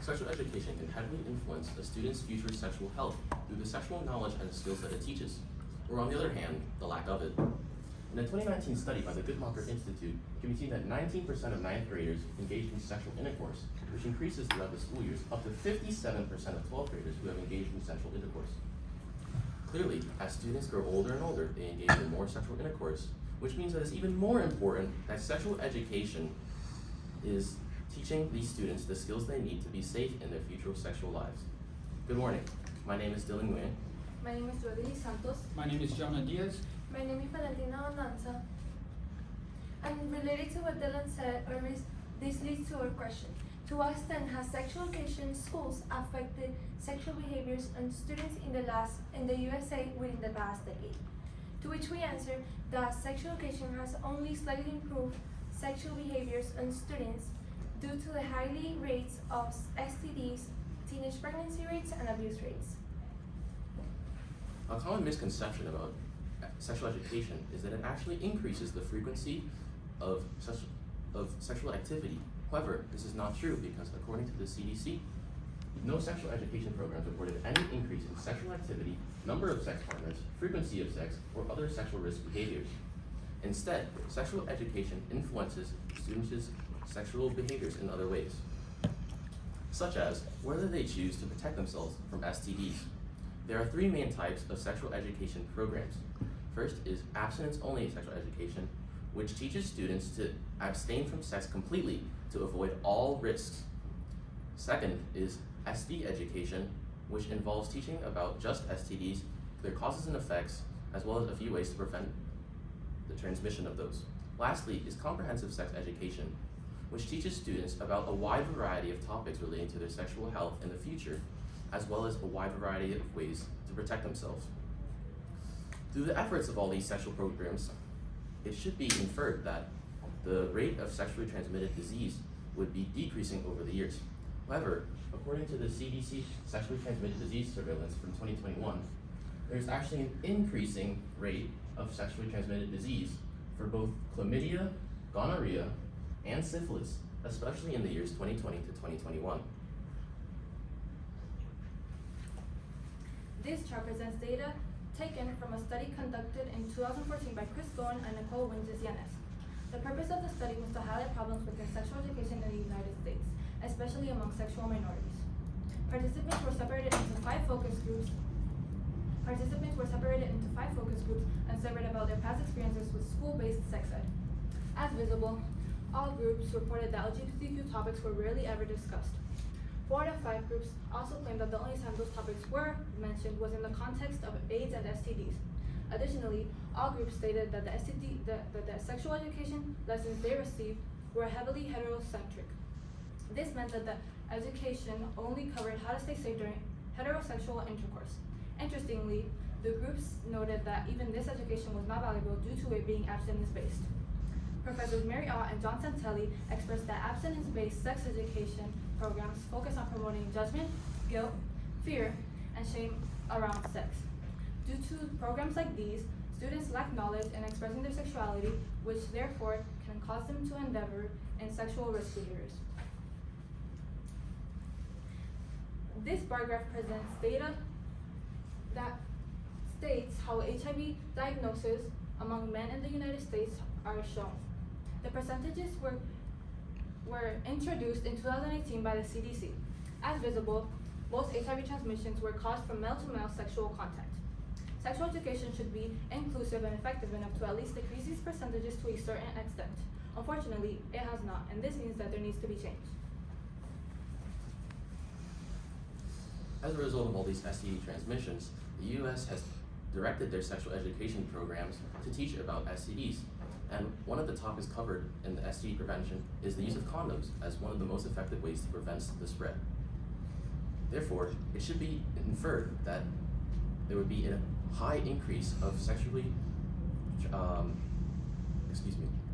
Sexual education can heavily influence a student's future sexual health through the sexual knowledge and skills that it teaches, or on the other hand, the lack of it. In a 2019 study by the Guttmacher Institute, it can be seen that 19% of ninth graders engaged in sexual intercourse, which increases throughout the school years, up to 57% of 12th graders who have engaged in sexual intercourse. Clearly, as students grow older and older, they engage in more sexual intercourse, which means that it's even more important that sexual education is teaching these students the skills they need to be safe in their future sexual lives. Good morning. My name is Dylan Nguyen. My name is Jordi Santos. My name is Jonah Diaz. My name is Valentina Onanza. And related to what Dylan said, this leads to our question. To what extent has sexual education in schools affected sexual behaviors on students in the USA within the past decade? To which we answer that sexual education has only slightly improved sexual behaviors on students due to the high rates of STDs, teenage pregnancy rates, and abuse rates. A common misconception about sexual education is that it actually increases the frequency of sexual activity. However, this is not true because according to the CDC, no sexual education programs reported any increase in sexual activity, number of sex partners, frequency of sex, or other sexual risk behaviors. Instead, sexual education influences students' sexual behaviors in other ways, such as whether they choose to protect themselves from STDs. There are three main types of sexual education programs. First is abstinence-only sexual education, which teaches students to abstain from sex completely to avoid all risks. Second is SB education, which involves teaching about just STDs, their causes and effects, as well as a few ways to prevent the transmission of those. Lastly is comprehensive sex education, which teaches students about a wide variety of topics relating to their sexual health in the future, as well as a wide variety of ways to protect themselves. Through the efforts of all these sexual programs, it should be inferred that the rate of sexually transmitted disease would be decreasing over the years. However, according to the CDC Sexually Transmitted Disease Surveillance from 2021, there's actually an increasing rate of sexually transmitted disease for both chlamydia, gonorrhea, and syphilis, especially in the years 2020 to 2021. This chart presents data taken from a study conducted in 2014 by Chris Goen and Nicole Winters-Yanes. The purpose of the study was to highlight problems within sexual education in the United States, especially among sexual minorities. Participants were separated into five focus groups and surveyed about their past experiences with school-based sex ed. As visible, all groups reported that LGBTQ topics were rarely ever discussed. 4 out of 5 groups also claimed that the only time those topics were mentioned was in the context of AIDS and STDs. Additionally, all groups stated that the sexual education lessons they received were heavily heterocentric. This meant that the education only covered how to stay safe during heterosexual intercourse. Interestingly, the groups noted that even this education was not valuable due to it being abstinence-based. Professors Mary Ott and John Santelli expressed that abstinence-based sex education programs focus on promoting judgment, guilt, fear, and shame around sex. Due to programs like these, students lack knowledge in expressing their sexuality, which therefore can cause them to endeavor in sexual risk behaviors. This bar graph presents data that states how HIV diagnoses among men in the United States are shown. The percentages were introduced in 2018 by the CDC. As visible, most HIV transmissions were caused from male-to-male sexual contact. Sexual education should be inclusive and effective enough to at least decrease these percentages to a certain extent. Unfortunately, it has not, and this means that there needs to be change. As a result of all these STD transmissions, the U.S. has directed their sexual education programs to teach about STDs. And one of the topics covered in the STD prevention is the use of condoms as one of the most effective ways to prevent the spread. Therefore, it should be inferred that there would be a high increase of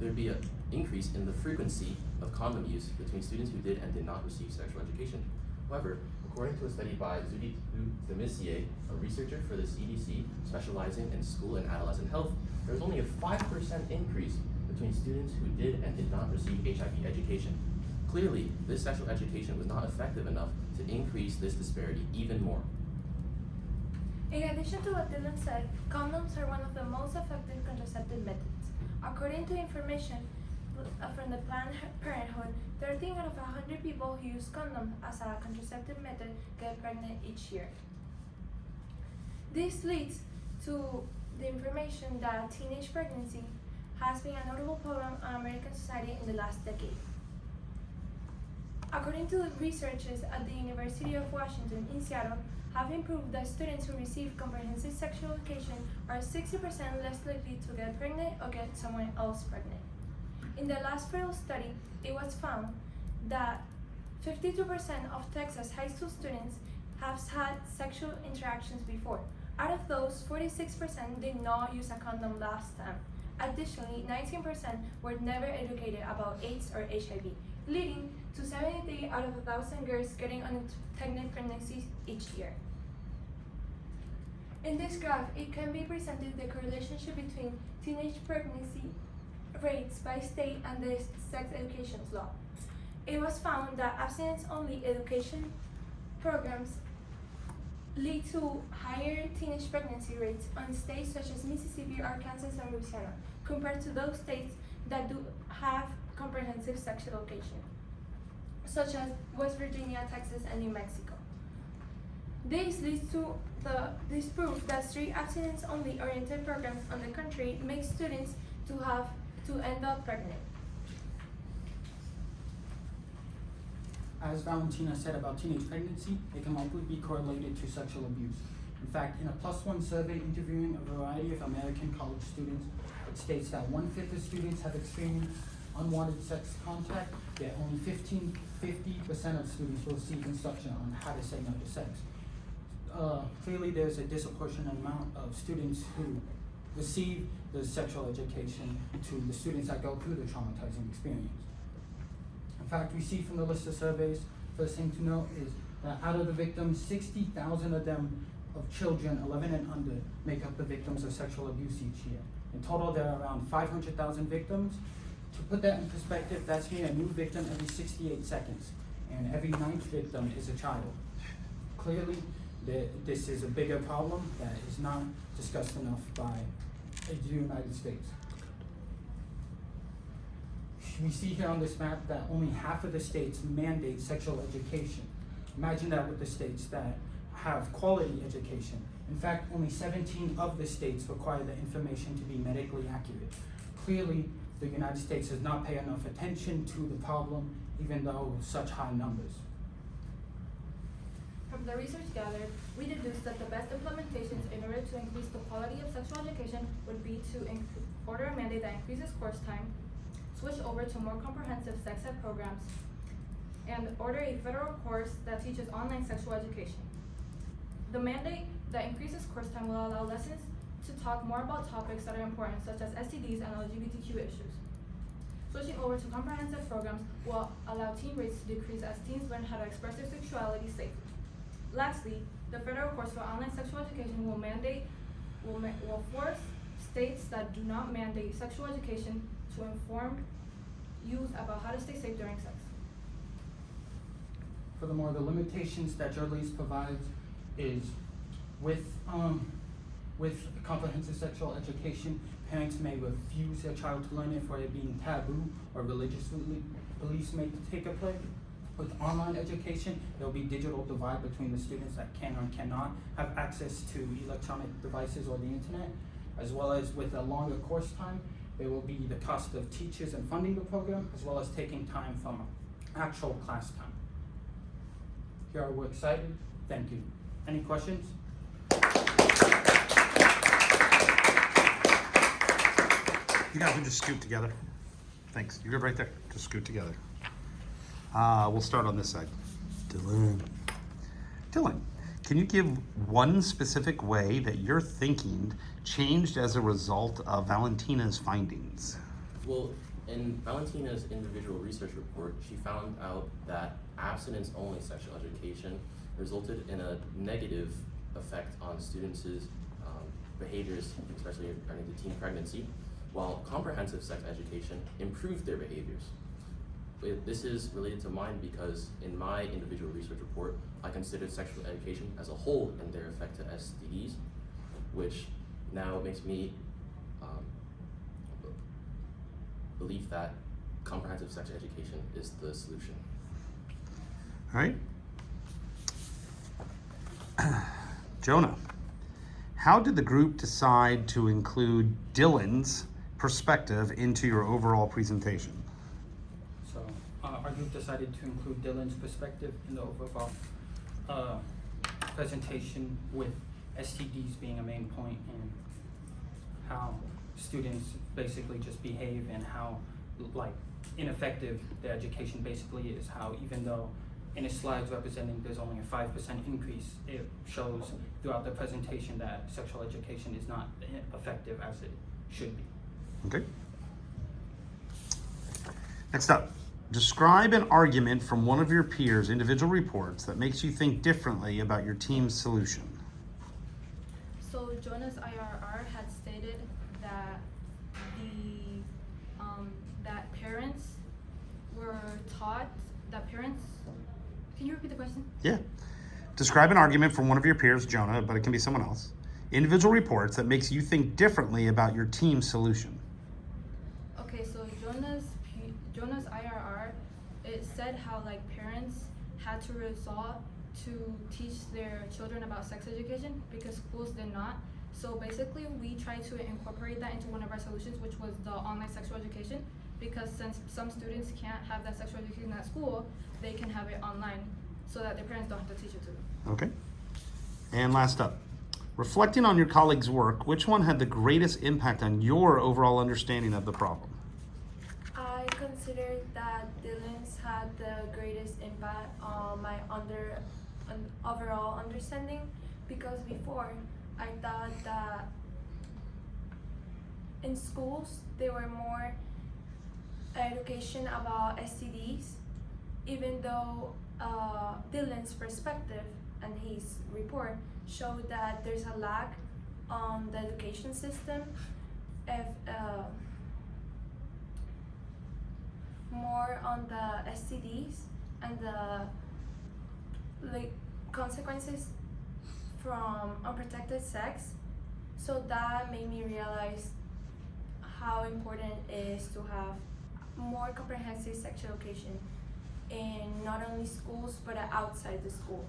there'd be an increase in the frequency of condom use between students who did and did not receive sexual education. However, according to a study by Zudi Demisier, a researcher for the CDC specializing in school and adolescent health, there was only a 5% increase between students who did and did not receive HIV education. Clearly, this sexual education was not effective enough to increase this disparity even more. In addition to what Dylan said, condoms are one of the most effective contraceptive methods. According to information from the Planned Parenthood, 13 out of 100 people who use condoms as a contraceptive method get pregnant each year. This leads to the information that teenage pregnancy has been a notable problem in American society in the last decade. According to researchers at the University of Washington in Seattle, have improved that students who receive comprehensive sexual education are 60% less likely to get pregnant or get someone else pregnant. In the last federal study, it was found that 52% of Texas high school students have had sexual interactions before. Out of those, 46% did not use a condom last time. Additionally, 19% were never educated about AIDS or HIV, leading to 73 out of 1,000 girls getting unintended pregnancies each year. In this graph, it can be presented the relationship between teenage pregnancy rates by state and the sex education law. It was found that abstinence-only education programs lead to higher teenage pregnancy rates on states such as Mississippi, Arkansas, and Louisiana, compared to those states that do have comprehensive sex education, such as West Virginia, Texas, and New Mexico. This leads to this proof that strict abstinence-only oriented programs in the country make students to end up pregnant. As Valentina said about teenage pregnancy, it can likely be correlated to sexual abuse. In fact, in a +1 survey interviewing a variety of American college students, it states that 1/5 of students have experienced unwanted sex contact, yet only 50% of students will receive instruction on how to say no to sex. Clearly, there's a disproportionate amount of students who receive the sexual education to the students that go through the traumatizing experience. In fact, we see from the list of surveys, first thing to note is that out of the victims, 60,000 of them of children 11 and under make up the victims of sexual abuse each year. In total, there are around 500,000 victims. To put that in perspective, that's meaning a new victim every 68 seconds, and every 9th victim is a child. Clearly, this is a bigger problem that is not discussed enough by the United States. We see here on this map that only half of the states mandate sexual education. Imagine that with the states that have quality education. In fact, only 17 of the states require the information to be medically accurate. Clearly, the United States does not pay enough attention to the problem, even though such high numbers. From the research gathered, we deduced that the best implementations in order to increase the quality of sexual education would be to order a mandate that increases course time, switch over to more comprehensive sex ed programs, and order a federal course that teaches online sexual education. The mandate that increases course time will allow lessons to talk more about topics that are important, such as STDs and LGBTQ issues. Switching over to comprehensive programs will allow teen rates to decrease as teens learn how to express their sexuality safely. Lastly, the federal course for online sexual education will force states that do not mandate sexual education to inform youth about how to stay safe during sex. Furthermore, the limitations that your lease provides is with comprehensive sexual education, parents may refuse their child to learn it for it being taboo or religious beliefs may take a play. With online education, there will be digital divide between the students that can or cannot have access to electronic devices or the internet, as well as with a longer course time, there will be the cost of teachers and funding the program, as well as taking time from actual class time. Here we're excited. Thank you. Any questions? You guys can just scoot together. Thanks. You're good right there. Just scoot together. We'll start on this side. Dylan, can you give one specific way that your thinking changed as a result of Valentina's findings? Well, in Valentina's individual research report, she found out that abstinence-only sexual education resulted in a negative effect on students' behaviors, especially regarding to teen pregnancy, while comprehensive sex education improved their behaviors. This is related to mine because in my individual research report, I considered sexual education as a whole and their effect to STDs, which now makes me believe that comprehensive sex education is the solution. All right. Jonah, how did the group decide to include Dylan's perspective into your overall presentation? So our group decided to include Dylan's perspective in the overall presentation, with STDs being a main point, and how students basically just behave and how like ineffective the education basically is. How even though in his slides representing there's only a 5% increase, it shows throughout the presentation that sexual education is not effective as it should be. Okay. Next up, describe an argument from one of your peers' individual reports that makes you think differently about your team's solution. So Jonah's IRR had stated that that parents were taught that parents. Can you repeat the question? Yeah. Describe an argument from one of your peers, Jonah, but it can be someone else. Individual reports that makes you think differently about your team's solution. Okay, so Jonah's IRR, it said how like parents had to resort to teach their children about sex education because schools did not. So basically, we tried to incorporate that into one of our solutions, which was the online sexual education, because since some students can't have that sexual education at school, they can have it online so that their parents don't have to teach it to them. Okay. And last up, reflecting on your colleagues' work, which one had the greatest impact on your overall understanding of the problem? I consider that Dylan's had the greatest impact on my overall understanding, because before I thought that in schools there were more education about STDs, even though Dylan's perspective and his report showed that there's a lack on the education system of more on the STDs and the consequences from unprotected sex. So that made me realize how important it is to have more comprehensive sex education in not only schools but outside the school.